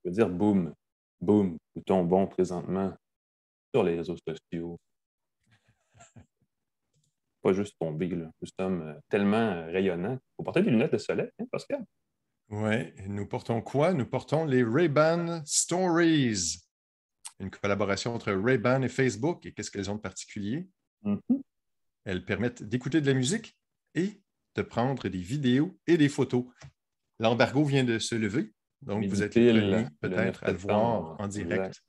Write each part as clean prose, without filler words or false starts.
Je veux dire boum, boum, bouton bon présentement sur les réseaux sociaux. Pas juste tomber, là. Nous sommes tellement rayonnants. Il faut porter des lunettes de soleil, hein, Pascal? Oui, nous portons quoi? Nous portons les Ray-Ban Stories, une collaboration entre Ray-Ban et Facebook. Et qu'est-ce qu'elles ont de particulier? Mhm. Elles permettent d'écouter de la musique et de prendre des vidéos et des photos. L'embargo vient de se lever, donc vous êtes les Midi-pile, premiers le 9 peut-être à le voir septembre. en Exact. direct.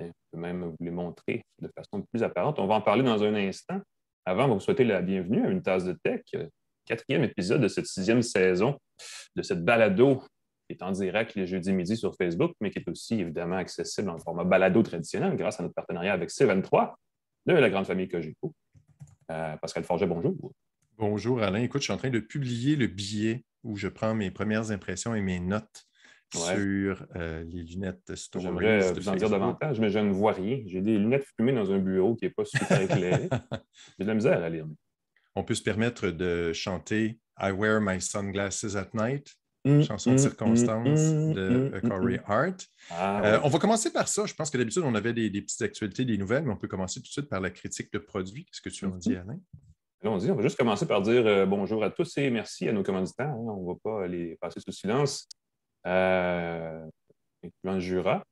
Et je peux même vous les montrer de façon plus apparente. On va en parler dans un instant. Avant, on va vous souhaiter la bienvenue à Une tasse de tech, quatrième épisode de cette sixième saison de cette balado qui est en direct les jeudis midi sur Facebook, mais qui est aussi évidemment accessible en format balado traditionnel grâce à notre partenariat avec C23 de la grande famille Cogeco. Pascal Forget, bonjour. Bonjour Alain, écoute, je suis en train de publier le billet où je prends mes premières impressions et mes notes Ouais, sur les lunettes Stories j'aimerais de vous en dire Facebook. davantage, mais je ne vois rien. J'ai des lunettes fumées dans un bureau qui n'est pas super éclairé. J'ai de la misère à lire. On peut se permettre de chanter I Wear My Sunglasses at Night, Hum, chanson de hum, hum, circonstance hum, de hum, hum, Corey hum. Hart. Ah oui. On va commencer par ça. Je pense que d'habitude, on avait des petites actualités, des nouvelles, mais on peut commencer tout de suite par la critique de produits. Qu'est-ce que tu en dis, Mhm. Alain? Allons-y, on va juste commencer par dire bonjour à tous et merci à nos commanditaires, hein. On ne va pas les passer sous silence. Euh, Incluant Jura,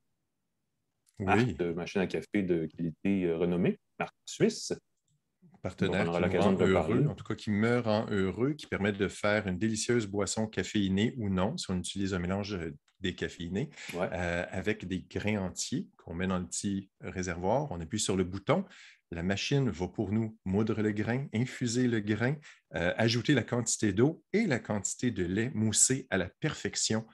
marque Oui, de machine à café de qualité renommée, marque suisse, dont on partenaire aura qui nous l'occasion rend de heureux, reparler. en tout cas qui me rend heureux, qui permet de faire une délicieuse boisson caféinée ou non, si on utilise un mélange décaféiné, Ouais. avec des grains entiers qu'on met dans le petit réservoir. On appuie sur le bouton. La machine va pour nous moudre le grain, infuser le grain, ajouter la quantité d'eau et la quantité de lait moussé à la perfection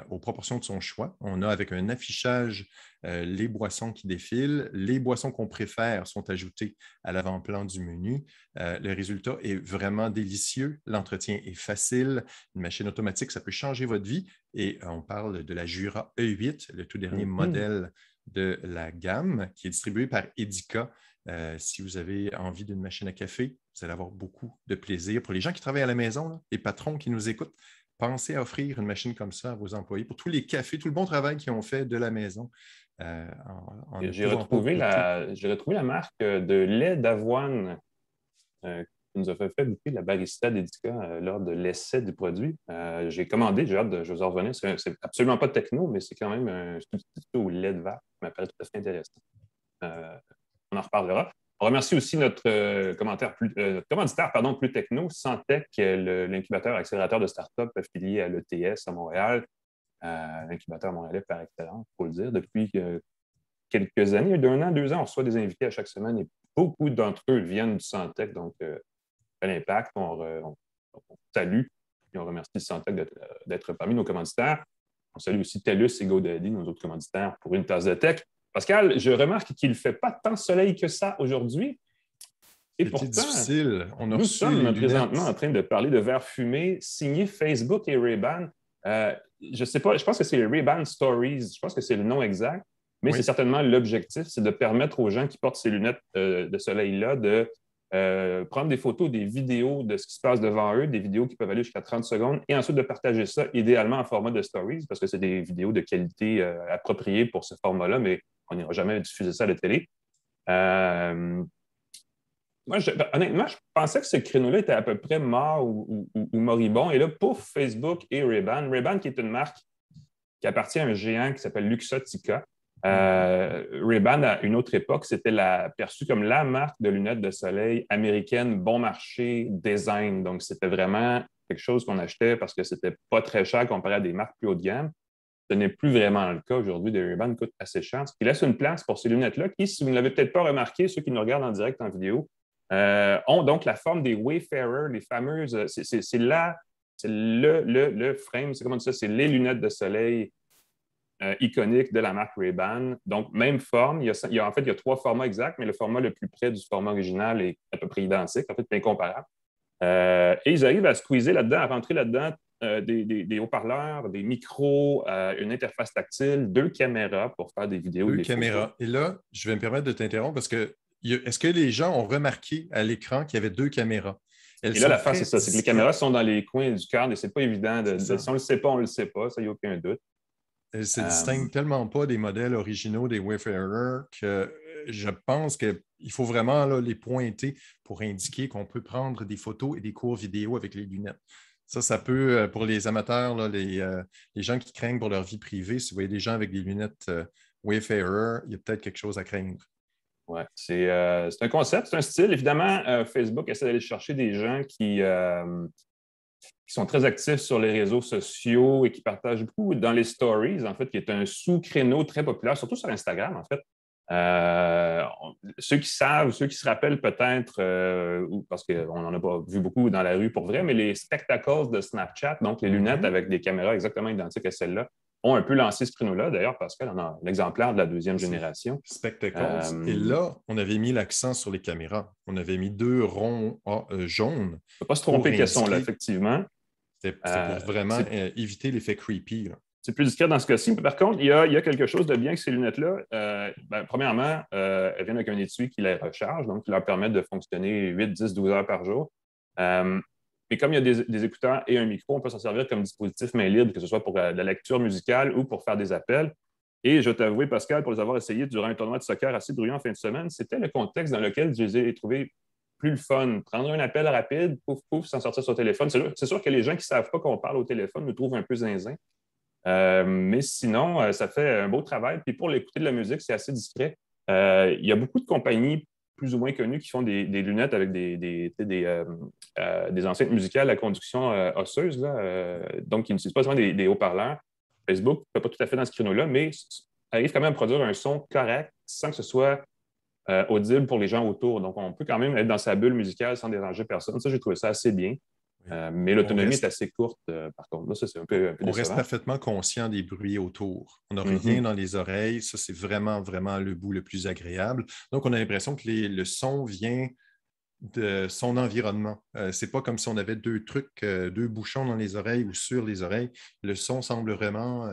aux proportions de son choix. On a avec un affichage les boissons qui défilent. Les boissons qu'on préfère sont ajoutées à l'avant-plan du menu. Le résultat est vraiment délicieux. L'entretien est facile. Une machine automatique, ça peut changer votre vie. Et on parle de la Jura E8, le tout dernier Mhm. modèle de la gamme qui est distribué par Edica. Si vous avez envie d'une machine à café, vous allez avoir beaucoup de plaisir. Pour les gens qui travaillent à la maison, là, les patrons qui nous écoutent, pensez à offrir une machine comme ça à vos employés pour tous les cafés, tout le bon travail qu'ils ont fait de la maison en ne J'ai pouvant pas retrouvé goûter. j'ai retrouvé la marque de lait d'avoine qui nous a fait goûter la barista d'Edica lors de l'essai du produit. J'ai commandé, j'ai hâte de je vous en revenir. C'est absolument pas techno, mais c'est quand même un substitut au lait de vache qui m'apparaît tout à fait intéressant. Euh, on en reparlera. On remercie aussi notre commanditaire plus techno, Santec, l'incubateur accélérateur de start-up affilié à l'ETS à Montréal, l'incubateur montréalais par excellence, il faut le dire. Depuis quelques années, d'un an, 2 ans, on reçoit des invités à chaque semaine et beaucoup d'entre eux viennent du Santec, donc l'impact, on salue et on remercie le Santec d'être parmi nos commanditaires. On salue aussi TELUS et GoDaddy, nos autres commanditaires, pour une tasse de tech. Pascal, je remarque qu'il ne fait pas tant soleil que ça aujourd'hui. Et C'était pourtant, difficile. On a nous reçu les sommes présentement en lunettes. train de parler de verre fumé signé Facebook et Ray-Ban. Je ne sais pas, je pense que c'est les Ray-Ban Stories. Je pense que c'est le nom exact, mais c'est Oui, certainement l'objectif, c'est de permettre aux gens qui portent ces lunettes de soleil-là de prendre des photos, des vidéos de ce qui se passe devant eux, des vidéos qui peuvent aller jusqu'à 30 secondes, et ensuite de partager ça idéalement en format de stories, parce que c'est des vidéos de qualité appropriée pour ce format-là, mais on n'ira jamais diffuser ça à la télé. Euh, Honnêtement, je pensais que ce créneau-là était à peu près mort ou moribond. Et là, pouf, Facebook et Ray-Ban. Ray-Ban, qui est une marque qui appartient à un géant qui s'appelle Luxottica. mhm. Ray-Ban, à une autre époque, c'était perçu comme la marque de lunettes de soleil américaine, bon marché, design. Donc, c'était vraiment quelque chose qu'on achetait parce que c'était pas très cher comparé à des marques plus haut de gamme. Ce n'est plus vraiment le cas aujourd'hui. Des Ray-Ban coûtent assez cher, ce qui laisse une place pour ces lunettes-là qui, si vous ne l'avez peut-être pas remarqué, ceux qui nous regardent en direct en vidéo, ont donc la forme des Wayfarer, les fameuses. C'est le frame, c'est comment dire ça, c'est les lunettes de soleil iconiques de la marque Ray-Ban. Donc, même forme. En fait, il y a 3 formats exacts, mais le format le plus près du format original est à peu près identique, en fait, c'est incomparable. Et ils arrivent à squeezer là-dedans, à rentrer là-dedans des haut-parleurs, des micros, une interface tactile, 2 caméras pour faire des vidéos, Deux des photos. caméras. Et là, je vais me permettre de t'interrompre parce que est-ce que les gens ont remarqué à l'écran qu'il y avait deux caméras? Elles Et là, sont l'affaire, c'est très ça, c'est que les discrètes. caméras sont dans les coins du cadre et c'est pas évident C'est ça. si on le sait pas, on le sait pas, ça, il n'y a aucun doute. Elles se Euh, distinguent tellement pas des modèles originaux des Wayfarer que je pense qu'il faut vraiment là, les pointer pour indiquer qu'on peut prendre des photos et des courts vidéo avec les lunettes. Ça peut, pour les amateurs, là, les gens qui craignent pour leur vie privée, si vous voyez des gens avec des lunettes Wayfarer, il y a peut-être quelque chose à craindre. ouais, c'est un concept, c'est un style. Évidemment, Facebook essaie d'aller chercher des gens qui sont très actifs sur les réseaux sociaux et qui partagent beaucoup dans les stories, en fait, qui est un sous-créneau très populaire, surtout sur Instagram, en fait. Ceux qui savent, ceux qui se rappellent peut-être, parce qu'on n'en a pas vu beaucoup dans la rue pour vrai, mais les spectacles de Snapchat, donc les lunettes Mhm. avec des caméras exactement identiques à celles-là, ont un peu lancé ce créneau-là. D'ailleurs, Pascal en a l'exemplaire de la deuxième C'est génération. Spectacles. Et Euh, là, on avait mis l'accent sur les caméras. On avait mis deux ronds jaunes ne peut pas se pour tromper quelles sont là, indiquer. effectivement. C'était pour Euh, vraiment c'est éviter l'effet creepy, là. c'est plus discret dans ce cas-ci. Par contre, il y a quelque chose de bien avec ces lunettes-là. Premièrement, elles viennent avec un étui qui les recharge, donc qui leur permet de fonctionner 8, 10, 12 heures par jour. Euh, mais comme il y a des écouteurs et un micro, on peut s'en servir comme dispositif main libre, que ce soit pour la lecture musicale ou pour faire des appels. Et je t'avoue, Pascal, pour les avoir essayés durant un tournoi de soccer assez bruyant en fin de semaine, c'était le contexte dans lequel je les ai trouvés plus le fun. Prendre un appel rapide, pouf, pouf, s'en sortir sur le téléphone. C'est sûr que les gens qui ne savent pas qu'on parle au téléphone nous trouvent un peu zinzin. Mais sinon, ça fait un beau travail. Puis pour l'écouter de la musique, c'est assez discret. Il y a beaucoup de compagnies plus ou moins connues qui font des lunettes avec des enceintes musicales à conduction osseuse, là, donc qui n'utilisent pas seulement des haut-parleurs. Facebook ne fait pas tout à fait dans ce créneau-là, mais arrive quand même à produire un son correct sans que ce soit audible pour les gens autour. Donc, on peut quand même être dans sa bulle musicale sans déranger personne. Ça, j'ai trouvé ça assez bien. Oui. Mais On l'autonomie est reste, assez courte, par contre. Là, ça, c'est un peu on reste décevant. parfaitement conscient des bruits autour. On n'a rien Mhm. dans les oreilles. Ça, c'est vraiment, vraiment le bout le plus agréable. Donc, on a l'impression que le son vient de son environnement. C'est pas comme si on avait deux trucs, deux bouchons dans les oreilles ou sur les oreilles. Le son semble vraiment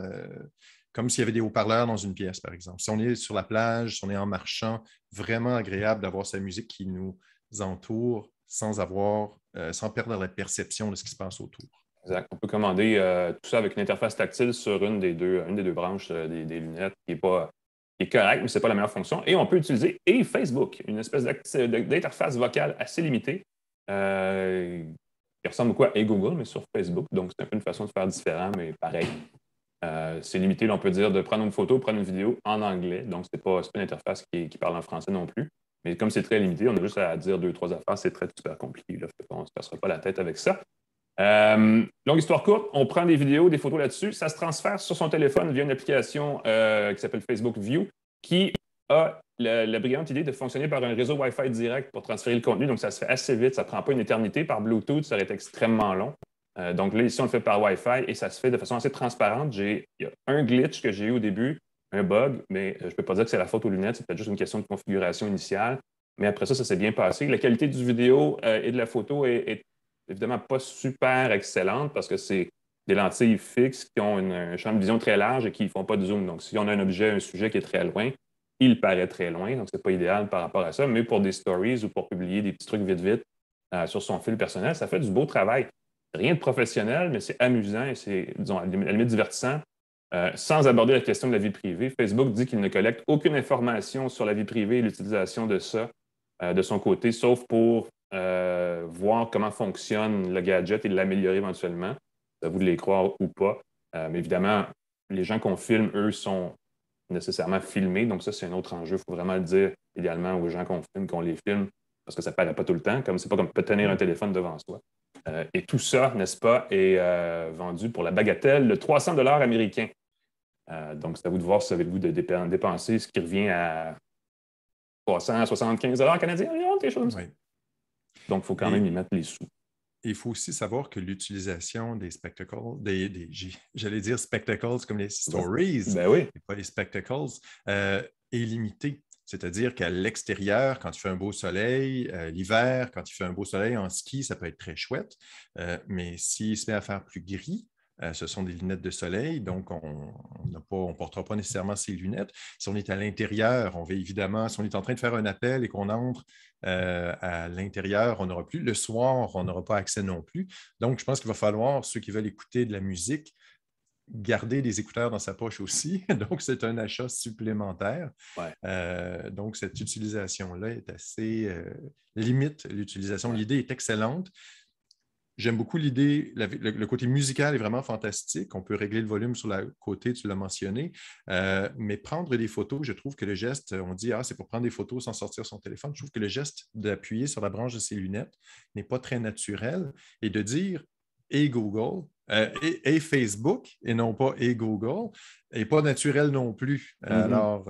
comme s'il y avait des haut-parleurs dans une pièce, par exemple. Si on est sur la plage, si on est en marchant, vraiment agréable d'avoir sa musique qui nous entoure sans perdre la perception de ce qui se passe autour. Exact. On peut commander tout ça avec une interface tactile sur une des deux branches des lunettes qui est correcte, mais ce n'est pas la meilleure fonction. Et on peut utiliser Facebook, une espèce d'interface vocale assez limitée qui ressemble beaucoup à Google, mais sur Facebook. Donc, c'est un peu une façon de faire différent, mais pareil. C'est limité, là, on peut dire de prendre une photo, prendre une vidéo en anglais. Donc, ce n'est pas une interface qui parle en français non plus. Mais comme c'est très limité, on a juste à dire deux, trois affaires. C'est très super compliqué. Là. On ne se passera pas la tête avec ça. Longue histoire courte, on prend des vidéos, des photos là-dessus, ça se transfère sur son téléphone via une application qui s'appelle Facebook View, qui a la brillante idée de fonctionner par un réseau Wi-Fi direct pour transférer le contenu. Donc, ça se fait assez vite, ça ne prend pas une éternité. Par Bluetooth, ça aurait été extrêmement long. Donc là, ici, on le fait par Wi-Fi et ça se fait de façon assez transparente. Il y a un glitch que j'ai eu au début, un bug, mais je ne peux pas dire que c'est la faute aux lunettes, c'est peut-être juste une question de configuration initiale. Mais après ça s'est bien passé. La qualité du vidéo et de la photo est évidemment pas super excellente parce que c'est des lentilles fixes qui ont un champ de vision très large et qui ne font pas de zoom. Donc, si on a un sujet qui est très loin, il paraît très loin. Donc, ce n'est pas idéal par rapport à ça. Mais pour des stories ou pour publier des petits trucs vite, vite sur son fil personnel, ça fait du beau travail. Rien de professionnel, mais c'est amusant et c'est, disons, à la limite divertissant. Sans aborder la question de la vie privée, Facebook dit qu'il ne collecte aucune information sur la vie privée et l'utilisation de ça de son côté, sauf pour voir comment fonctionne le gadget et l'améliorer éventuellement. C'est à vous de les croire ou pas. Mais évidemment, les gens qu'on filme, eux, sont nécessairement filmés. Donc ça, c'est un autre enjeu. Il faut vraiment le dire idéalement aux gens qu'on filme, qu'on les filme, parce que ça ne paraît pas tout le temps, comme c'est pas comme peut tenir un téléphone devant soi. Et tout ça, n'est-ce pas, est vendu pour la bagatelle de 300 $ américains. Donc, c'est à vous de voir si vous avez le goût de dépenser ce qui revient à 375 $ canadiens, quelque chose comme ça. Oui. Donc, il faut quand même Et y mettre les sous. il faut aussi savoir que l'utilisation des spectacles, j'allais dire spectacles comme les stories, Ben oui. et pas les spectacles, est limitée. C'est-à-dire qu'à l'extérieur, quand il fait un beau soleil, l'hiver, quand il fait un beau soleil en ski, ça peut être très chouette. Mais s'il se met à faire plus gris, Ce sont des lunettes de soleil, donc on ne portera pas nécessairement ces lunettes. Si on est à l'intérieur, on va évidemment, si on est en train de faire un appel et qu'on entre à l'intérieur, on n'aura plus. Le soir, on n'aura pas accès non plus. Donc, je pense qu'il va falloir, ceux qui veulent écouter de la musique, garder des écouteurs dans sa poche aussi. Donc, c'est un achat supplémentaire. Ouais. Donc, cette utilisation-là est assez limite l'utilisation. Ouais. L'idée est excellente. J'aime beaucoup l'idée, le côté musical est vraiment fantastique. On peut régler le volume sur le côté, tu l'as mentionné. Mais prendre des photos, je trouve que le geste, on dit, c'est pour prendre des photos sans sortir son téléphone. Je trouve que le geste d'appuyer sur la branche de ses lunettes n'est pas très naturel. Et de dire, et Google, et Facebook, et non pas et Google, n'est pas naturel non plus. Alors,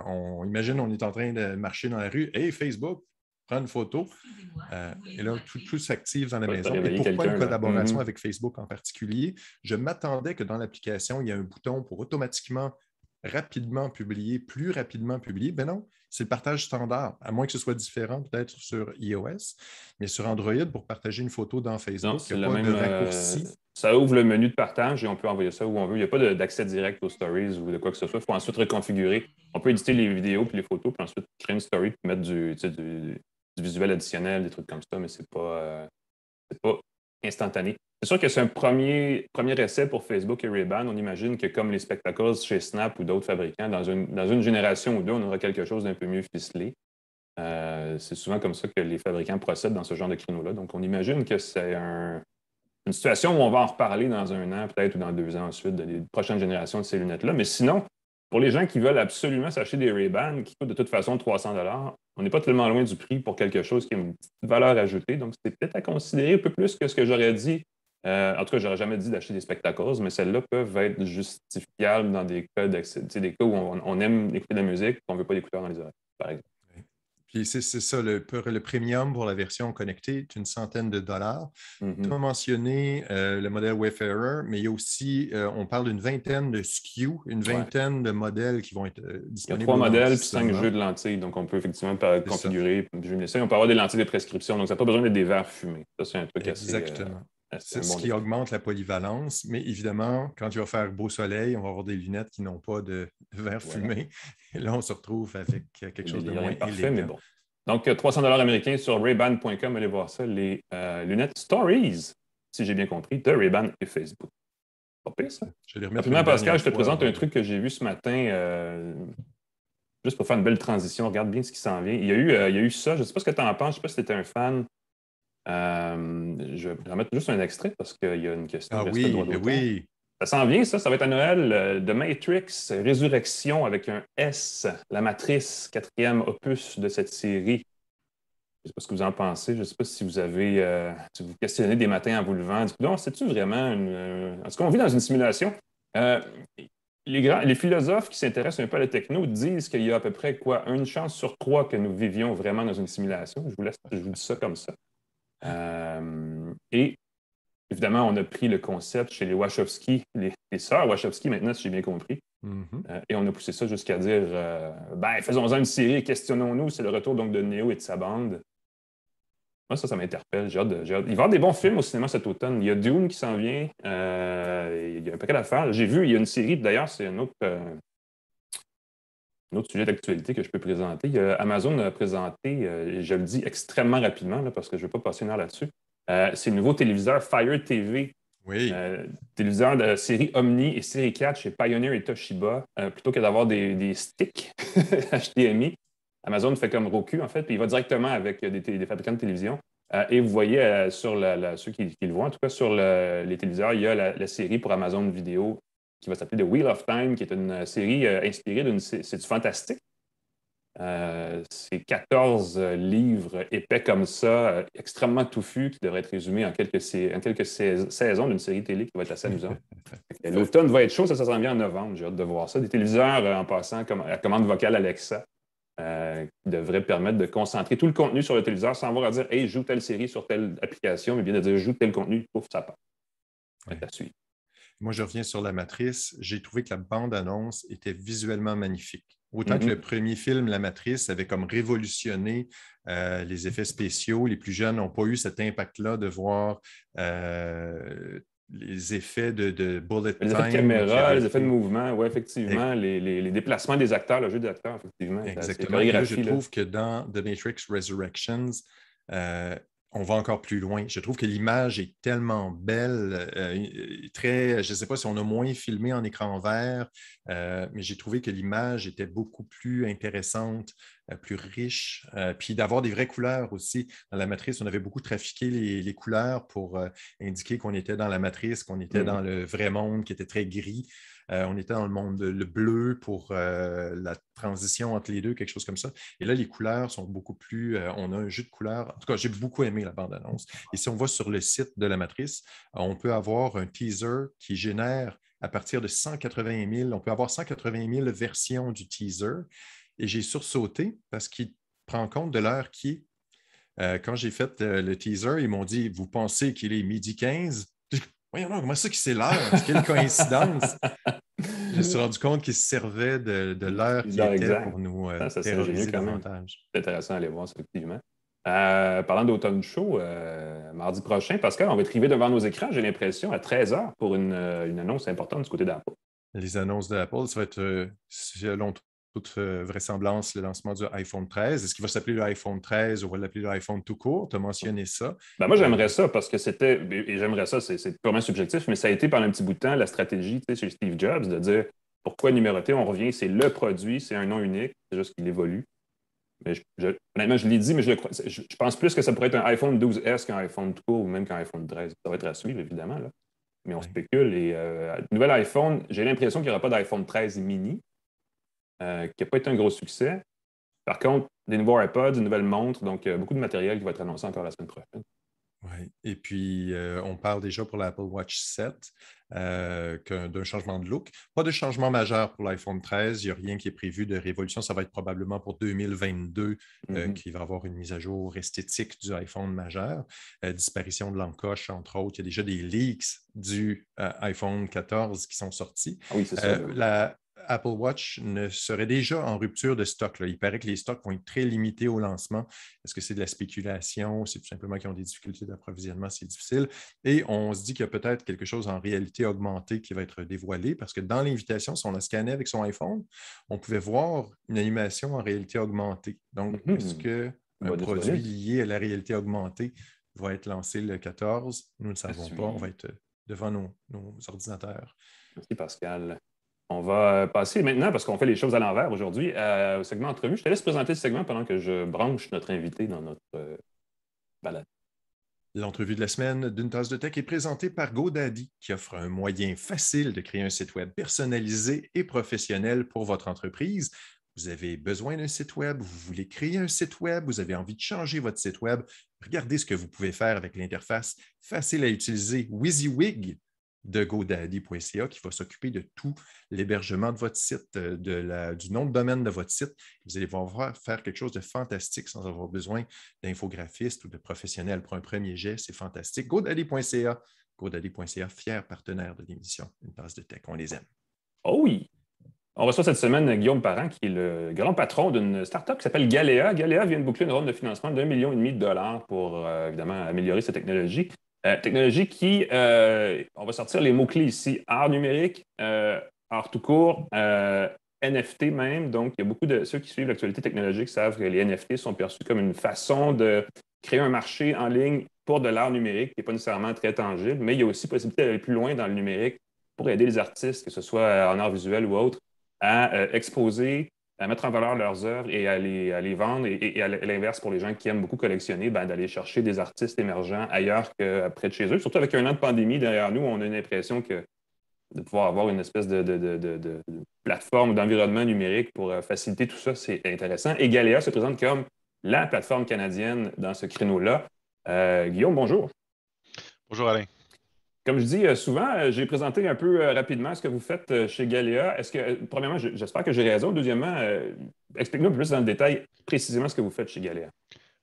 on imagine, on est en train de marcher dans la rue, et Facebook, prends une photo. Et là, tout s'active dans la maison. Et pourquoi une collaboration avec Facebook en particulier? Je m'attendais que dans l'application, il y ait un bouton pour automatiquement, plus rapidement publier. Ben non, c'est le partage standard, à moins que ce soit différent peut-être sur iOS, mais sur Android, pour partager une photo dans Facebook, il n'y a pas de raccourci. Ça ouvre le menu de partage et on peut envoyer ça où on veut. Il n'y a pas d'accès direct aux stories ou de quoi que ce soit. Il faut ensuite reconfigurer. On peut éditer les vidéos puis les photos, puis ensuite créer une story puis mettre du visuel additionnel, des trucs comme ça, mais c'est pas instantané. C'est sûr que c'est un premier essai pour Facebook et Ray-Ban. On imagine que comme les spectacles chez Snap ou d'autres fabricants, dans une génération ou deux, on aura quelque chose d'un peu mieux ficelé. C'est souvent comme ça que les fabricants procèdent dans ce genre de créneau-là. Donc, on imagine que c'est une situation où on va en reparler dans 1 an, peut-être, ou dans 2 ans ensuite, des prochaines générations de ces lunettes-là. Mais sinon, pour les gens qui veulent absolument s'acheter des Ray-Ban qui coûtent de toute façon 300 $, on n'est pas tellement loin du prix pour quelque chose qui a une petite valeur ajoutée. Donc, c'est peut-être à considérer un peu plus que ce que j'aurais dit. En tout cas, j'aurais jamais dit d'acheter des spectacles, mais celles-là peuvent être justifiables dans des cas des cas où on aime écouter de la musique et qu'on ne veut pas d'écouteurs dans les oreilles, par exemple. Puis c'est ça, le premium pour la version connectée est une centaine de dollars. Tu as mentionné le modèle Wayfarer, mais il y a aussi, on parle d'une vingtaine de SKU, une vingtaine de modèles qui vont être disponibles. Il y a 3 modèles puis 5 jeux de lentilles. Donc, on peut effectivement configurer. On peut avoir des lentilles de prescription. Donc, ça n'a pas besoin d'être des verres fumés. Ça, c'est un truc Exactement. C'est ce bon qui augmente la polyvalence. Mais évidemment, quand il va faire beau soleil, on va avoir des lunettes qui n'ont pas de verre fumé. Et là, on se retrouve avec quelque chose de moins parfait, élégant. mais bon. Donc, 300 $ américains sur rayban.com. Allez voir ça. Les lunettes Stories, si j'ai bien compris, de Ray-Ban et Facebook. Pas pire, ça. Je vais les remettre Rapidement, Pascal, je te présente un truc que j'ai vu ce matin. Juste pour faire une belle transition, regarde bien ce qui s'en vient. Il y a eu ça. Je ne sais pas ce que tu en penses. Je ne sais pas si tu étais un fan. Je vais remettre juste un extrait parce qu'il y a une question de respect de droit d'auteur. Oui. Ça s'en vient, ça va être à Noël. The Matrix Résurrection avec un S, la matrice, 4e opus de cette série. Je ne sais pas ce que vous en pensez. Je ne sais pas si vous avez si vous questionnez des matins en vous levant. Non, c'est-tu vraiment une. En tout cas, on vit dans une simulation. Les philosophes qui s'intéressent un peu à la techno disent qu'il y a à peu près une chance sur 3 que nous vivions vraiment dans une simulation. Je vous dis ça comme ça. Et évidemment, on a pris le concept chez les Wachowski, les sœurs Wachowski maintenant, si j'ai bien compris. Et on a poussé ça jusqu'à dire faisons-en une série et questionnons-nous. C'est le retour donc de Neo et de sa bande. Moi, ça m'interpelle. J'ai hâte. Il va y avoir des bons films au cinéma cet automne. Il y a Dune qui s'en vient. Il y a un paquet d'affaires. J'ai vu, il y a une série, d'ailleurs, c'est un autre sujet d'actualité que je peux présenter. Amazon a présenté, je le dis extrêmement rapidement là, parce que je ne vais pas passer une heure là-dessus. C'est le nouveau téléviseur Fire TV. Oui. Téléviseur de série Omni et série 4 chez Pioneer et Toshiba. Plutôt que d'avoir des sticks HDMI, Amazon fait comme Roku, en fait, puis il va directement avec des fabricants de télévision. Et vous voyez sur ceux qui le voient, en tout cas sur les téléviseurs, il y a la série pour Amazon Vidéo qui va s'appeler The Wheel of Time, qui est une série inspirée c'est du fantastique. C'est 14 livres épais comme ça, extrêmement touffus, qui devraient être résumés en quelques saisons d'une série télé qui va être assez amusante. L'automne va être chaud, ça s'en vient en novembre, j'ai hâte de voir ça. Des téléviseurs en passant à commande vocale Alexa, qui devrait permettre de concentrer tout le contenu sur le téléviseur sans avoir à dire « Hey, joue telle série sur telle application », mais bien de dire « Joue tel contenu », pouf, ça part. À suivre. Moi, je reviens sur la matrice. J'ai trouvé que la bande-annonce était visuellement magnifique. Autant que le premier film, La Matrice, avait comme révolutionné les effets spéciaux. Les plus jeunes n'ont pas eu cet impact-là de voir les effets de bullet Les effets de time qui caméra, avaient les effets de été. mouvement, oui, effectivement, les déplacements des acteurs, le jeu d'acteurs, effectivement, est assez Exactement. Et là, je chorégraphié, là. trouve que dans The Matrix Resurrections, euh, on va encore plus loin. Je trouve que l'image est tellement belle, très, je ne sais pas si on a moins filmé en écran vert, mais j'ai trouvé que l'image était beaucoup plus intéressante, plus riche, puis d'avoir des vraies couleurs aussi. Dans la matrice, on avait beaucoup trafiqué les couleurs pour indiquer qu'on était dans la matrice, qu'on était dans le vrai monde qui était très gris. On était dans le monde le bleu pour la transition entre les deux, quelque chose comme ça. Et là, les couleurs sont beaucoup plus. On a un jeu de couleurs. En tout cas, j'ai beaucoup aimé la bande-annonce. Et si on va sur le site de la matrice, on peut avoir un teaser qui génère à partir de 180 000. On peut avoir 180 000 versions du teaser. Et j'ai sursauté parce qu'il prend compte de l'heure qui est. Quand j'ai fait le teaser, ils m'ont dit: vous pensez qu'il est midi 15? Voyons, non, comment ça qu'il sait l'heure? Quelle coïncidence! Je me suis rendu compte qu'ils se servaient de l'heure qui était Exact. pour nous Ça c'est ingénieux terroriser quand même. davantage. C'est intéressant à aller voir ça, effectivement. Parlant d'automne show, mardi prochain, Pascal, on va être arrivé devant nos écrans, j'ai l'impression, à 13h pour une annonce importante du côté d'Apple. Les annonces d'Apple, ça va être, selon toute vraisemblance, le lancement du iPhone 13. Est-ce qu'il va s'appeler l'iPhone 13 ou on va l'appeler l'iPhone tout court? Tu as mentionné ça. Ben moi, j'aimerais ça parce que c'était, et j'aimerais ça, c'est purement subjectif, mais ça a été pendant un petit bout de temps la stratégie chez Steve Jobs de dire pourquoi numéroter, on revient, c'est le produit, c'est un nom unique, c'est juste qu'il évolue. Mais honnêtement, je l'ai dit, mais je pense plus que ça pourrait être un iPhone 12S qu'un iPhone tout court ou même qu'un iPhone 13. Ça va être à suivre, évidemment, là. Mais on Oui. spécule. Et nouvel iPhone, j'ai l'impression qu'il n'y aura pas d'iPhone 13 mini, qui n'a pas été un gros succès. Par contre, des nouveaux iPods, une nouvelle montre, donc beaucoup de matériel qui va être annoncé encore la semaine prochaine. Oui. Et puis, on parle déjà pour l'Apple Watch 7 d'un changement de look. Pas de changement majeur pour l'iPhone 13. Il n'y a rien qui est prévu de révolution. Ça va être probablement pour 2022 qu'il va y avoir une mise à jour esthétique du iPhone majeur. Disparition de l'encoche, entre autres. Il y a déjà des leaks du iPhone 14 qui sont sortis. Ah oui, c'est ça. La Apple Watch serait déjà en rupture de stock. Là. Il paraît que les stocks vont être très limités au lancement. Est-ce que c'est de la spéculation? C'est tout simplement qu'ils ont des difficultés d'approvisionnement, c'est difficile. Et on se dit qu'il y a peut-être quelque chose en réalité augmentée qui va être dévoilé parce que dans l'invitation, si on a scanné avec son iPhone, on pouvait voir une animation en réalité augmentée. Donc, est-ce qu'un produit lié à la réalité augmentée va être lancé le 14? Nous ne le savons pas. On va être devant nos ordinateurs. Merci, Pascal. On va passer maintenant, parce qu'on fait les choses à l'envers aujourd'hui, au segment entrevue. Je te laisse présenter ce segment pendant que je branche notre invité dans notre balade. L'entrevue de la semaine d'une tasse de tech est présentée par GoDaddy, qui offre un moyen facile de créer un site web personnalisé et professionnel pour votre entreprise. Vous avez besoin d'un site web, vous voulez créer un site web, vous avez envie de changer votre site web. Regardez ce que vous pouvez faire avec l'interface facile à utiliser WYSIWYG de GoDaddy.ca qui va s'occuper de tout l'hébergement de votre site, du nom de domaine de votre site. Vous allez pouvoir faire quelque chose de fantastique sans avoir besoin d'infographistes ou de professionnels pour un premier jet. C'est fantastique. GoDaddy.ca, GoDaddy.ca, fier partenaire de l'émission Une tasse de tech. On les aime. Oh oui! On reçoit cette semaine Guillaume Parent, qui est le grand patron d'une start-up qui s'appelle Galéa. Galéa vient de boucler une ronde de financement de 1,5 million pour, évidemment, améliorer sa technologie. Technologie qui, on va sortir les mots-clés ici, art numérique, art tout court, NFT même. Donc, il y a beaucoup de ceux qui suivent l'actualité technologique savent que les NFT sont perçus comme une façon de créer un marché en ligne pour de l'art numérique qui n'est pas nécessairement très tangible, mais il y a aussi possibilité d'aller plus loin dans le numérique pour aider les artistes, que ce soit en art visuel ou autre, à exposer, à mettre en valeur leurs œuvres et à les vendre. Et à l'inverse, pour les gens qui aiment beaucoup collectionner, d'aller chercher des artistes émergents ailleurs que près de chez eux. Surtout avec un an de pandémie derrière nous, on a une impression que de pouvoir avoir une espèce de plateforme ou d'environnement numérique pour faciliter tout ça, c'est intéressant. Et Galéa se présente comme la plateforme canadienne dans ce créneau-là. Guillaume, bonjour. Bonjour Alain. Comme je dis souvent, j'ai présenté un peu rapidement ce que vous faites chez Galéa. Est-ce que, premièrement, j'espère que j'ai raison. Deuxièmement, explique-nous plus dans le détail précisément ce que vous faites chez Galéa.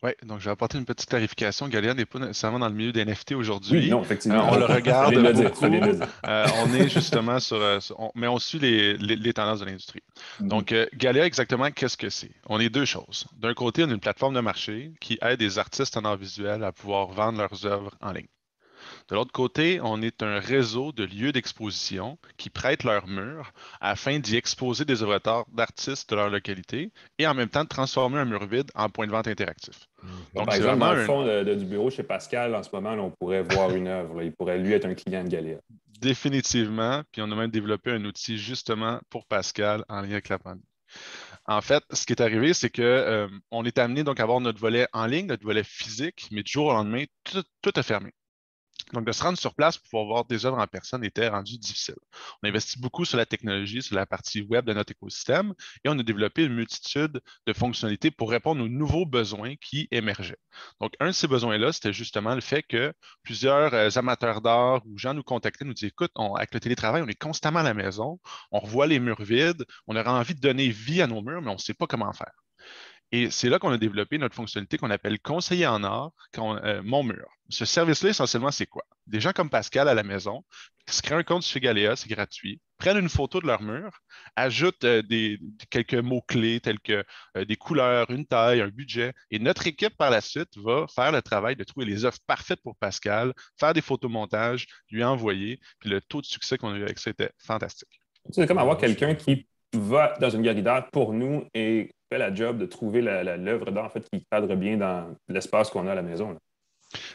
Oui, donc je vais apporter une petite clarification. Galéa n'est pas nécessairement dans le milieu des NFT aujourd'hui. Oui, non, effectivement. On le regarde beaucoup. Dire. On est justement mais on suit les tendances de l'industrie. Donc, Galéa, exactement, qu'est-ce que c'est? On est deux choses. D'un côté, on a une plateforme de marché qui aide les artistes en art visuel à pouvoir vendre leurs œuvres en ligne. De l'autre côté, on est un réseau de lieux d'exposition qui prêtent leurs murs afin d'y exposer des œuvres d'art d'artistes de leur localité et en même temps de transformer un mur vide en point de vente interactif. Bon, Donc, par c'est exemple, vraiment dans le fond du bureau chez Pascal, en ce moment, là, on pourrait voir une œuvre. Là. Il pourrait, lui, être un client de Galéa. définitivement, puis on a même développé un outil justement pour Pascal en lien avec la pandémie. En fait, ce qui est arrivé, c'est que on est amené donc à avoir notre volet en ligne, notre volet physique, mais du jour au lendemain, tout a fermé. Donc, de se rendre sur place pour pouvoir voir des œuvres en personne était rendu difficile. On investit beaucoup sur la technologie, sur la partie web de notre écosystème et on a développé une multitude de fonctionnalités pour répondre aux nouveaux besoins qui émergeaient. Donc, un de ces besoins-là, c'était justement le fait que plusieurs amateurs d'art ou gens nous contactaient, nous disaient, écoute, avec le télétravail, on est constamment à la maison, on revoit les murs vides, on aurait envie de donner vie à nos murs, mais on ne sait pas comment faire. Et c'est là qu'on a développé notre fonctionnalité qu'on appelle conseiller en art, mon mur. Ce service-là, essentiellement, c'est quoi? Des gens comme Pascal à la maison qui se créent un compte chez Galéa, c'est gratuit, prennent une photo de leur mur, ajoutent quelques mots-clés tels que des couleurs, une taille, un budget, et notre équipe par la suite va faire le travail de trouver les offres parfaites pour Pascal, faire des photomontages, lui envoyer, puis le taux de succès qu'on a eu avec ça était fantastique. C'est comme avoir quelqu'un qui va dans une galerie d'art pour nous et fait la job de trouver l'œuvre d'art en fait, qui cadre bien dans l'espace qu'on a à la maison. Là.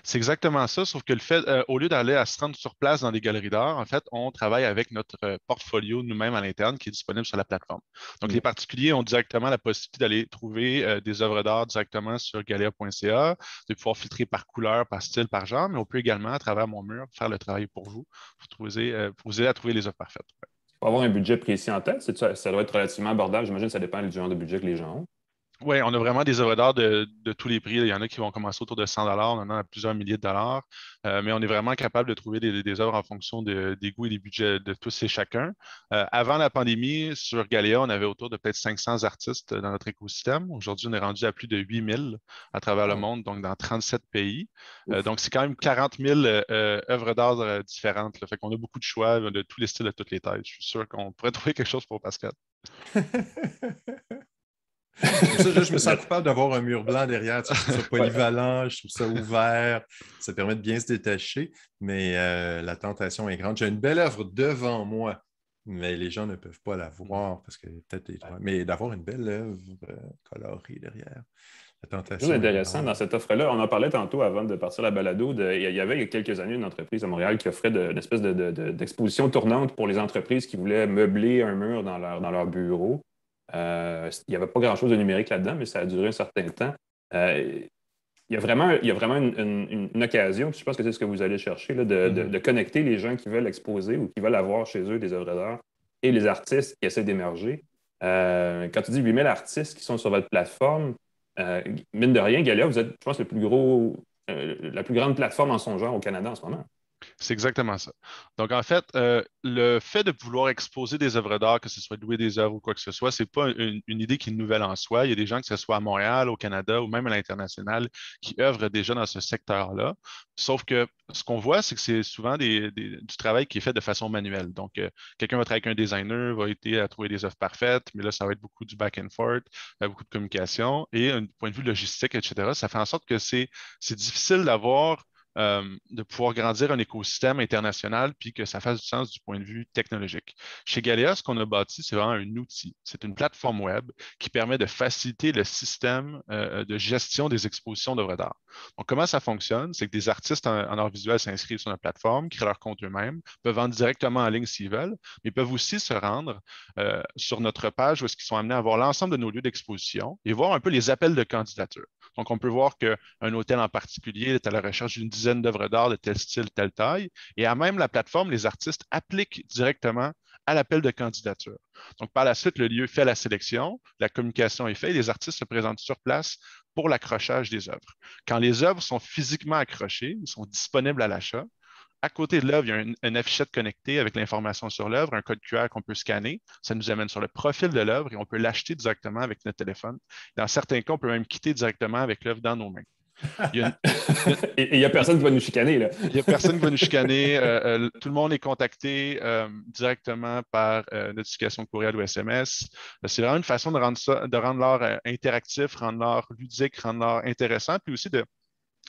C'est exactement ça, sauf que le fait, au lieu d'aller à se rendre sur place dans des galeries d'art, en fait, on travaille avec notre portfolio nous-mêmes à l'interne qui est disponible sur la plateforme. Donc, les particuliers ont directement la possibilité d'aller trouver des œuvres d'art directement sur galea.ca, de pouvoir filtrer par couleur, par style, par genre, mais on peut également, à travers mon mur, faire le travail pour vous, pour vous aider à trouver les œuvres parfaites. Ouais. Pour avoir un budget précis en tête, ça doit être relativement abordable. J'imagine que ça dépend du genre de budget que les gens ont. Oui, on a vraiment des œuvres d'art de tous les prix. Il y en a qui vont commencer autour de 100 on en a à plusieurs milliers de dollars. Mais on est vraiment capable de trouver des œuvres en fonction des goûts et des budgets de tous et chacun. Avant la pandémie, sur Galéa, on avait autour de peut-être 500 artistes dans notre écosystème. Aujourd'hui, on est rendu à plus de 8000 à travers le monde, donc dans 37 pays. Donc, c'est quand même 40 000 œuvres d'art différentes. Là. Fait qu'on a beaucoup de choix de tous les styles, de toutes les tailles. Je suis sûr qu'on pourrait trouver quelque chose pour Pascal. Ça, je me sens coupable d'avoir un mur blanc derrière. Tu sais, je trouve ça polyvalent, je trouve ça ouvert, ça permet de bien se détacher, mais la tentation est grande. J'ai une belle œuvre devant moi, mais les gens ne peuvent pas la voir parce que peut-être mais d'avoir une belle œuvre colorée derrière. La tentation. C'est intéressant dans cette offre-là. On en parlait tantôt avant de partir à la balado. Il y avait il y a quelques années une entreprise à Montréal qui offrait une espèce d'exposition tournante pour les entreprises qui voulaient meubler un mur dans leur bureau. Il n'y avait pas grand-chose de numérique là-dedans, mais ça a duré un certain temps. Il y a vraiment une occasion, puis je pense que c'est ce que vous allez chercher, là, de connecter les gens qui veulent exposer ou qui veulent avoir chez eux des œuvres d'art et les artistes qui essaient d'émerger. Quand tu dis 8000 artistes qui sont sur votre plateforme, mine de rien, Galéa, vous êtes, je pense, la plus grande plateforme en son genre au Canada en ce moment. C'est exactement ça. Donc, en fait, le fait de vouloir exposer des œuvres d'art, que ce soit louer des œuvres ou quoi que ce soit, ce n'est pas une idée qui est nouvelle en soi. Il y a des gens, que ce soit à Montréal, au Canada ou même à l'international, qui œuvrent déjà dans ce secteur-là. Sauf que ce qu'on voit, c'est que c'est souvent du travail qui est fait de façon manuelle. Donc, quelqu'un va travailler avec un designer, va aider à trouver des œuvres parfaites, mais là, ça va être beaucoup du back and forth, beaucoup de communication. Et d'un point de vue logistique, etc., ça fait en sorte que c'est difficile d'avoir de pouvoir grandir un écosystème international puis que ça fasse du sens du point de vue technologique. Chez Galéa, ce qu'on a bâti, c'est vraiment un outil. C'est une plateforme web qui permet de faciliter le système de gestion des expositions d'œuvres d'art. Donc, comment ça fonctionne? C'est que des artistes en art visuel s'inscrivent sur notre plateforme, créent leur compte eux-mêmes, peuvent vendre directement en ligne s'ils veulent, mais peuvent aussi se rendre sur notre page où ils sont amenés à voir l'ensemble de nos lieux d'exposition et voir un peu les appels de candidature. Donc, on peut voir qu'un hôtel en particulier est à la recherche d'une dizaine d'œuvres d'art de tel style, telle taille. Et à même la plateforme, les artistes appliquent directement à l'appel de candidature. Donc, par la suite, le lieu fait la sélection, la communication est faite et les artistes se présentent sur place pour l'accrochage des œuvres. Quand les œuvres sont physiquement accrochées, ils sont disponibles à l'achat. À côté de l'œuvre, il y a une affichette connectée avec l'information sur l'œuvre, un code QR qu'on peut scanner. Ça nous amène sur le profil de l'œuvre et on peut l'acheter directement avec notre téléphone. Dans certains cas, on peut même quitter directement avec l'œuvre dans nos mains. Et il n'y a personne qui va nous chicaner, là. Il n'y a personne qui va nous chicaner. Tout le monde est contacté directement par notification courriel ou SMS. C'est vraiment une façon de rendre l'art interactif, rendre l'art ludique, rendre l'art intéressant, puis aussi de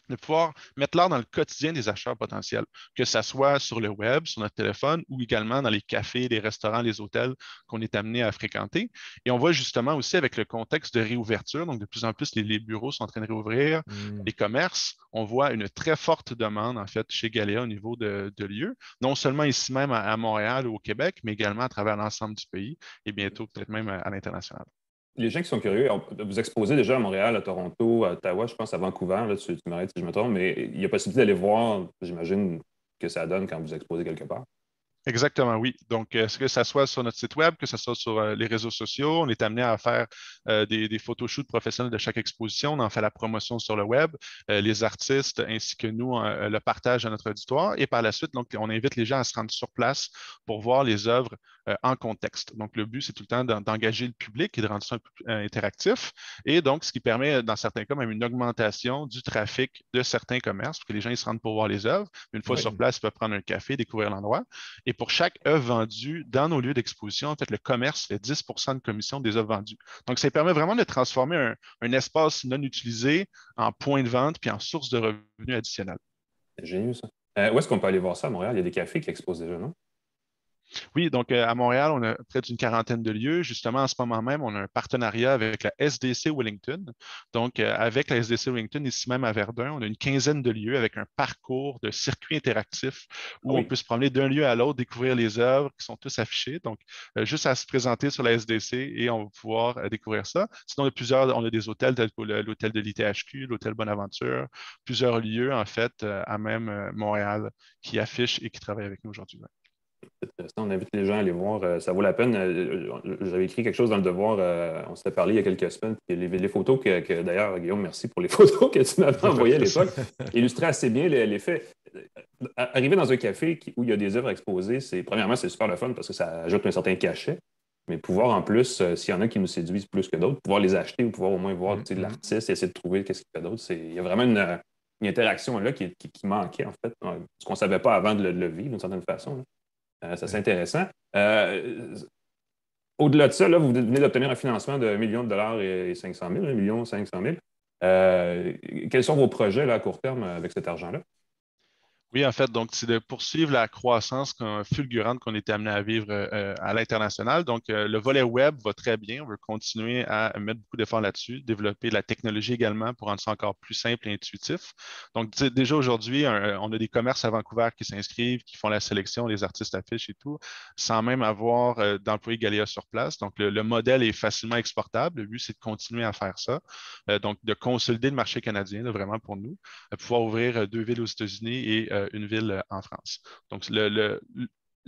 de pouvoir mettre l'art dans le quotidien des acheteurs potentiels, que ce soit sur le web, sur notre téléphone ou également dans les cafés, les restaurants, les hôtels qu'on est amené à fréquenter. Et on voit justement aussi avec le contexte de réouverture, donc de plus en plus les bureaux sont en train de réouvrir, les commerces, on voit une très forte demande en fait chez Galéa au niveau de lieux, non seulement ici même à Montréal ou au Québec, mais également à travers l'ensemble du pays et bientôt peut-être même à l'international. Les gens qui sont curieux, vous exposez déjà à Montréal, à Toronto, à Ottawa, je pense à Vancouver, là, tu m'arrêtes si je me trompe, mais il y a possibilité d'aller voir, j'imagine, que ça donne quand vous exposez quelque part. Exactement, oui. Donc, que ça soit sur notre site web, que ce soit sur les réseaux sociaux, on est amené à faire des photoshoots professionnels de chaque exposition. On en fait la promotion sur le web, les artistes ainsi que nous le partage à notre auditoire. Et par la suite, donc, on invite les gens à se rendre sur place pour voir les œuvres en contexte. Donc, le but, c'est tout le temps d'engager le public et de rendre ça un peu plus interactif. Et donc, ce qui permet, dans certains cas, même une augmentation du trafic de certains commerces, pour que les gens ils se rendent pour voir les œuvres. Une fois sur place, ils peuvent prendre un café, découvrir l'endroit. Et pour chaque œuvre vendue dans nos lieux d'exposition, en fait, le commerce fait 10 de commission des œuvres vendues. Donc, ça permet vraiment de transformer un espace non utilisé en point de vente puis en source de revenus additionnels. C'est génial, ça. Où est-ce qu'on peut aller voir ça à Montréal? Il y a des cafés qui exposent déjà, non? Oui, donc à Montréal, on a près d'une quarantaine de lieux. Justement, en ce moment même, on a un partenariat avec la SDC Wellington. Donc, avec la SDC Wellington, ici même à Verdun, on a une quinzaine de lieux avec un parcours de circuit interactif où on peut se promener d'un lieu à l'autre, découvrir les œuvres qui sont tous affichées. Donc, juste à se présenter sur la SDC et on va pouvoir découvrir ça. Sinon, on a des hôtels tels que l'hôtel de l'ITHQ, l'hôtel Bonaventure, plusieurs lieux, en fait, à même Montréal qui affichent et qui travaillent avec nous aujourd'hui. Ouais. On invite les gens à aller voir. Ça vaut la peine. J'avais écrit quelque chose dans le devoir. On s'était parlé il y a quelques semaines. Puis les photos d'ailleurs, Guillaume, merci pour les photos que tu m'avais envoyées à l'époque, illustraient assez bien l'effet. Arriver dans un café où il y a des œuvres exposées, premièrement, c'est super le fun parce que ça ajoute un certain cachet. Mais pouvoir en plus, s'il y en a qui nous séduisent plus que d'autres, pouvoir les acheter ou pouvoir au moins voir l'artiste et essayer de trouver qu'est-ce qu'il fait d'autre. Il y a vraiment une interaction là qui manquait, en fait. Ce qu'on ne savait pas avant de le vivre d'une certaine façon. Ça, c'est intéressant. Au-delà de ça, là, vous venez d'obtenir un financement de 1 million de dollars et 500 000, 1 million 500 000. Quels sont vos projets là, à court terme avec cet argent-là? Oui, en fait, donc c'est de poursuivre la croissance fulgurante qu'on était amené à vivre à l'international. Donc, le volet web va très bien. On veut continuer à mettre beaucoup d'efforts là-dessus, développer la technologie également pour rendre ça encore plus simple et intuitif. Donc, déjà aujourd'hui, on a des commerces à Vancouver qui s'inscrivent, qui font la sélection, les artistes affichent et tout, sans même avoir d'employés Galéa sur place. Donc, le modèle est facilement exportable. Le but, c'est de continuer à faire ça. Donc, de consolider le marché canadien, là, vraiment pour nous, pouvoir ouvrir 2 villes aux États-Unis et une ville en France. Donc,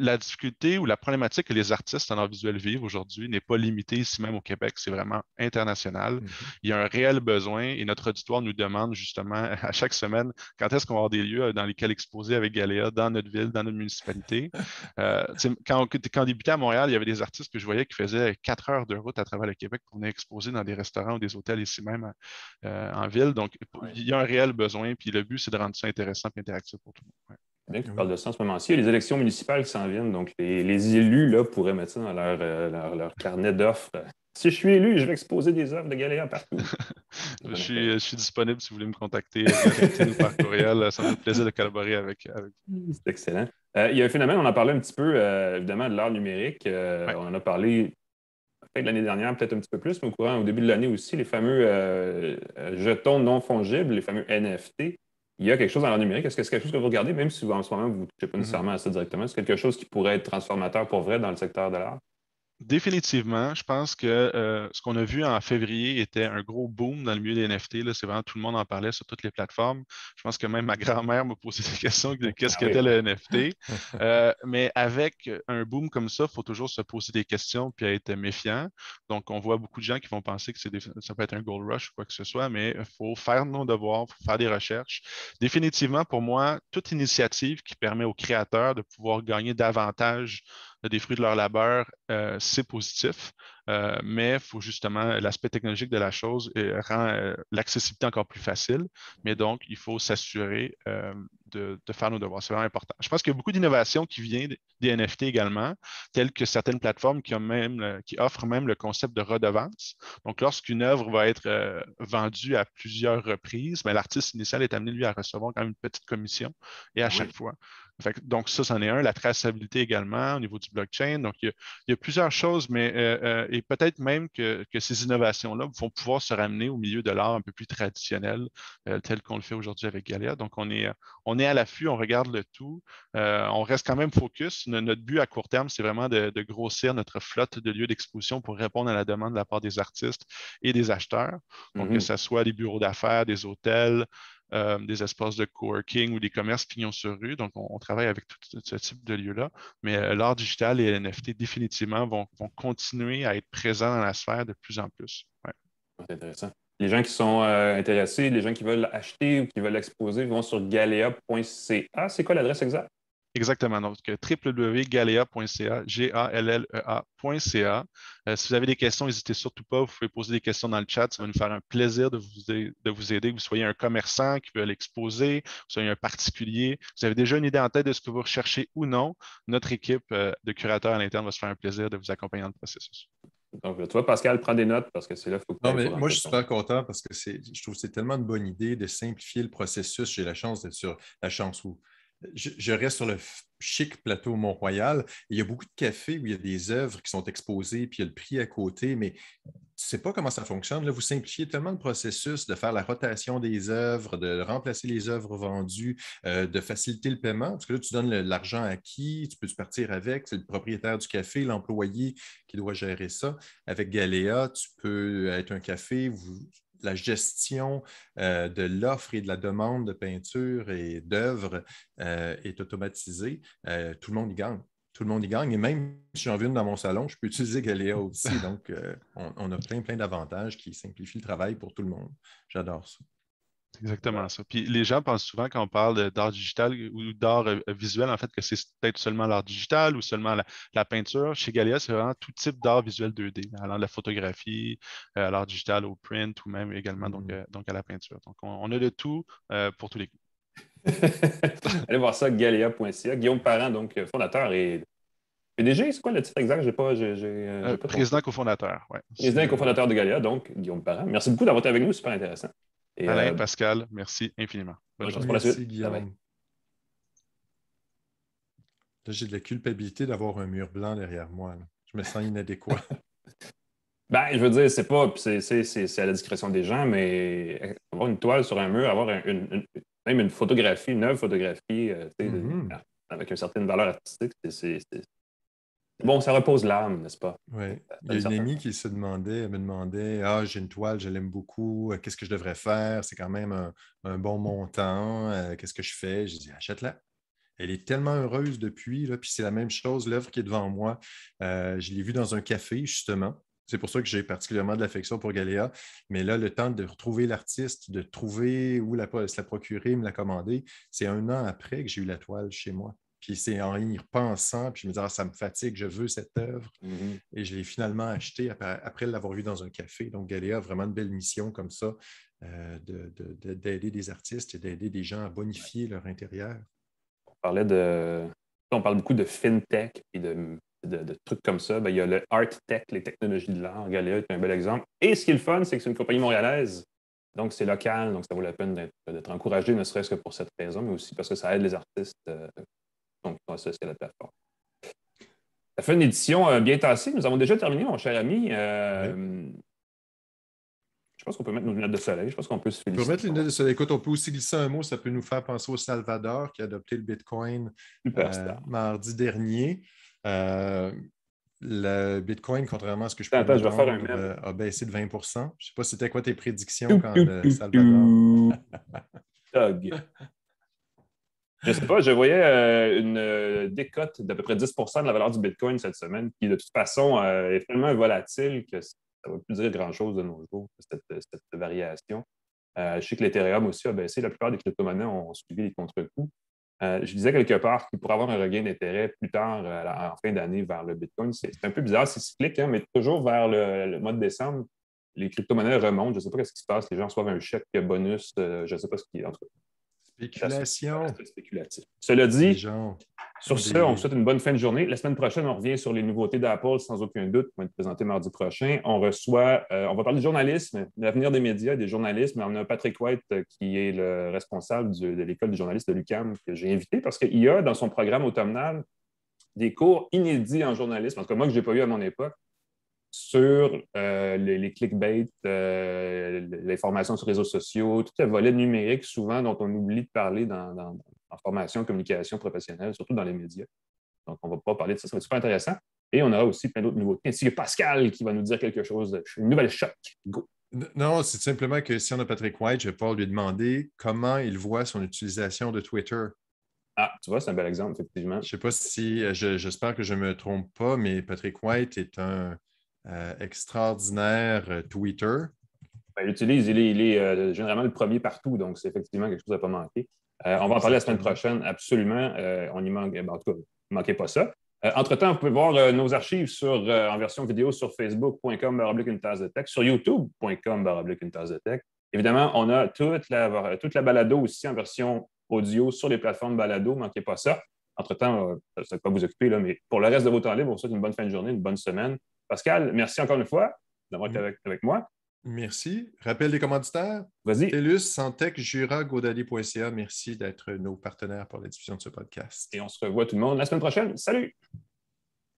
la difficulté ou la problématique que les artistes en art visuel vivent aujourd'hui n'est pas limitée ici même au Québec, c'est vraiment international. Il y a un réel besoin et notre auditoire nous demande justement à chaque semaine quand est-ce qu'on va avoir des lieux dans lesquels exposer avec Galéa dans notre ville, dans notre municipalité. Quand on débutait à Montréal, il y avait des artistes que je voyais qui faisaient 4 heures de route à travers le Québec pour venir exposer dans des restaurants ou des hôtels ici même en ville. Donc, il y a un réel besoin, puis le but, c'est de rendre ça intéressant et interactif pour tout le monde. Ouais. Bien que tu parles de ça en ce moment-ci. Il y a les élections municipales qui s'en viennent, donc les élus là, pourraient mettre ça dans leur carnet d'offres. Si je suis élu, je vais exposer des œuvres de Galéa partout. Je suis disponible si vous voulez me contacter via LinkedIn ou par courriel. Ça me fait plaisir de collaborer avec vous. C'est excellent. Il y a un phénomène, on en parlait un petit peu, évidemment, de l'art numérique. Ouais. On en a parlé peut-être l'année dernière, peut-être un petit peu plus, mais au début de l'année aussi, les fameux jetons non fongibles, les fameux NFT. Il y a quelque chose dans l'art numérique. Est-ce que c'est quelque chose que vous regardez, même si en ce moment, vous ne touchez pas nécessairement à ça directement? C'est quelque chose qui pourrait être transformateur pour vrai dans le secteur de l'art? Définitivement, je pense que ce qu'on a vu en février était un gros boom dans le milieu des NFT. C'est vraiment tout le monde en parlait sur toutes les plateformes. Je pense que même ma grand-mère m'a posé des questions de qu'est-ce qu'était le NFT. Mais avec un boom comme ça, il faut toujours se poser des questions puis être méfiant. Donc, on voit beaucoup de gens qui vont penser que ça peut être un gold rush ou quoi que ce soit, mais il faut faire nos devoirs, il faut faire des recherches. Définitivement, pour moi, toute initiative qui permet aux créateurs de pouvoir gagner davantage des fruits de leur labeur, c'est positif. Mais il faut justement, l'aspect technologique de la chose rend l'accessibilité encore plus facile. Mais donc, il faut s'assurer de faire nos devoirs. C'est vraiment important. Je pense qu'il y a beaucoup d'innovations qui viennent des NFT également, telles que certaines plateformes qui offrent même le concept de redevance. Donc, lorsqu'une œuvre va être vendue à plusieurs reprises, ben, l'artiste initial est amené, lui, à recevoir quand même une petite commission et à chaque fois. Donc, ça, c'en est un. La traçabilité également au niveau du blockchain. Donc, il y a plusieurs choses, mais et peut-être même que ces innovations-là vont pouvoir se ramener au milieu de l'art un peu plus traditionnel, tel qu'on le fait aujourd'hui avec Galia. Donc, on est à l'affût, on regarde le tout. On reste quand même focus. Notre but à court terme, c'est vraiment de grossir notre flotte de lieux d'exposition pour répondre à la demande de la part des artistes et des acheteurs. Donc, que ce soit des bureaux d'affaires, des hôtels, des espaces de coworking ou des commerces pignon sur rue. Donc, on travaille avec tout ce type de lieux-là. Mais l'art digital et les NFT définitivement vont continuer à être présents dans la sphère de plus en plus. Ouais. C'est intéressant. Les gens qui sont intéressés, les gens qui veulent acheter ou qui veulent exposer vont sur galea.ca. C'est quoi l'adresse exacte? Exactement. Donc, www.galea.ca, Gallea.ca. Si vous avez des questions, n'hésitez surtout pas. Vous pouvez poser des questions dans le chat. Ça va nous faire un plaisir de vous aider, que vous soyez un commerçant qui veut l'exposer, que vous soyez un particulier. Vous avez déjà une idée en tête de ce que vous recherchez ou non. Notre équipe de curateurs à l'interne va se faire un plaisir de vous accompagner dans le processus. Donc, toi, Pascal, prends des notes parce que c'est là qu'il faut que tu Non, ailles mais pour moi, rentrer je suis super content parce que je trouve que c'est tellement une bonne idée de simplifier le processus. J'ai la chance d'être sur la chance où je reste sur le chic plateau Mont-Royal. Il y a beaucoup de cafés où il y a des œuvres qui sont exposées, puis il y a le prix à côté, mais tu ne sais pas comment ça fonctionne. Là, vous simplifiez tellement le processus de faire la rotation des œuvres, de remplacer les œuvres vendues, de faciliter le paiement, parce que là, tu donnes l'argent à qui, tu peux partir avec, c'est le propriétaire du café, l'employé qui doit gérer ça. Avec Galéa, tu peux être un café, la gestion de l'offre et de la demande de peinture et d'œuvres est automatisée. Tout le monde y gagne. Tout le monde y gagne. Et même si j'en veux une dans mon salon, je peux utiliser Galéa aussi. Donc, on a plein d'avantages qui simplifient le travail pour tout le monde. J'adore ça. C'est exactement ça. Puis les gens pensent souvent quand on parle d'art digital ou d'art visuel, en fait, que c'est peut-être seulement l'art digital ou seulement la peinture. Chez Galia, c'est vraiment tout type d'art visuel 2D, allant de la photographie, à l'art digital, au print ou même également donc à la peinture. Donc, on a de tout pour tous les goûts. Allez voir ça, galea.ca. Guillaume Parent, donc fondateur et PDG, c'est quoi le titre exact? J'ai pas ton Président cofondateur, oui. président et cofondateur de Galea, donc Guillaume Parent. Merci beaucoup d'avoir été avec nous, super intéressant. Et Alain, Pascal, merci infiniment. bonne chance journée. pour la suite. Merci, Guillaume. Là, j'ai de la culpabilité d'avoir un mur blanc derrière moi. Là. Je me sens inadéquat. Ben, je veux dire, c'est pas, c'est à la discrétion des gens, mais avoir une toile sur un mur, avoir même une photographie, une œuvre photographie, avec une certaine valeur artistique, bon, ça repose l'âme, n'est-ce pas? Oui. Il y a une amie qui me demandait, ah, j'ai une toile, je l'aime beaucoup, qu'est-ce que je devrais faire? C'est quand même un bon montant, qu'est-ce que je fais? J'ai dit, achète-la. Elle est tellement heureuse depuis, là, puis c'est la même chose, l'œuvre qui est devant moi. Je l'ai vue dans un café, justement. C'est pour ça que j'ai particulièrement de l'affection pour Galéa. Mais là, le temps de retrouver l'artiste, de trouver où se la procurer, me la commander, c'est 1 an après que j'ai eu la toile chez moi. Puis c'est en y repensant, puis je me dis, ah, ça me fatigue, je veux cette œuvre. Et je l'ai finalement achetée après l'avoir vue dans un café. Donc, Galéa a vraiment une belle mission comme ça, d'aider des artistes et d'aider des gens à bonifier leur intérieur. On parle beaucoup de fintech et de trucs comme ça. Ben, il y a le art tech, les technologies de l'art. Galéa est un bel exemple. Et ce qui est le fun, c'est que c'est une compagnie montréalaise. Donc, c'est local. Donc, ça vaut la peine d'être encouragé, ne serait-ce que pour cette raison, mais aussi parce que ça aide les artistes qui sont associés à la plateforme. Ça fait une édition bien tassée. Nous avons déjà terminé, mon cher ami. Oui. Je pense qu'on peut mettre nos lunettes de soleil. Je pense qu'on peut se féliciter. On peut mettre les lunettes de soleil. Écoute, on peut aussi glisser un mot. Ça peut nous faire penser au Salvador qui a adopté le Bitcoin mardi dernier. Le Bitcoin, contrairement à ce que je peux vendre, a baissé de 20 %. Je ne sais pas c'était quoi tes prédictions quand le Salvador... Je ne sais pas, je voyais une décote d'à peu près 10 % de la valeur du Bitcoin cette semaine, qui de toute façon est tellement volatile que ça ne va plus dire grand-chose de nos jours, cette variation. Je sais que l'Ethereum aussi a baissé. La plupart des crypto-monnaies ont suivi les contre-coups. Je disais quelque part qu'il pourrait avoir un regain d'intérêt plus tard, en fin d'année, vers le Bitcoin. C'est un peu bizarre, c'est cyclique, hein, mais toujours vers le mois de décembre, les crypto-monnaies remontent. Je ne sais pas ce qui se passe. Les gens reçoivent un chèque bonus. Je ne sais pas ce qui est. En tout cas, Spéculation. c'est spéculatif. Cela dit, gens sur ce, on vous souhaite une bonne fin de journée. La semaine prochaine, on revient sur les nouveautés d'Apple, sans aucun doute, qui vont être présentées mardi prochain. On va parler de journalisme, de l'avenir des médias, des journalistes. On a Patrick White, qui est le responsable de l'école des journalistes de l'UQAM, que j'ai invité parce qu'il y a dans son programme automnal des cours inédits en journalisme, en tout cas moi que je n'ai pas eu à mon époque, sur les clickbait, l'information sur les réseaux sociaux, tout le volet numérique souvent dont on oublie de parler en formation, communication professionnelle, surtout dans les médias. Donc, on ne va pas parler de ça, ça va être super intéressant. Et on aura aussi plein d'autres nouveautés, ainsi que Pascal qui va nous dire quelque chose, une nouvelle choc. Go! Non, c'est simplement que si on a Patrick White, je vais pouvoir lui demander comment il voit son utilisation de Twitter. Ah, tu vois, c'est un bel exemple, effectivement. Je ne sais pas si, j'espère que je ne me trompe pas, mais Patrick White est un extraordinaire tweeter. Ben, il est généralement le premier partout, donc c'est effectivement quelque chose à ne pas manquer. On va en parler la semaine prochaine, absolument. On y manque, en tout cas, ne manquez pas ça. Entre-temps, vous pouvez voir nos archives en version vidéo sur facebook.com/une tasse de tech, sur youtube.com/une tasse de tech. Évidemment, on a toute la balado aussi en version audio sur les plateformes balado, ne manquez pas ça. Entre-temps, ça ne va pas vous occuper, là, mais pour le reste de vos temps libres, on vous souhaite une bonne fin de journée, une bonne semaine. Pascal, merci encore une fois d'avoir été avec moi. Merci. Rappel des commanditaires. Vas-y. TELUS, Santec, Jura, Godaddy.ca. Merci d'être nos partenaires pour la diffusion de ce podcast. Et on se revoit tout le monde la semaine prochaine. Salut!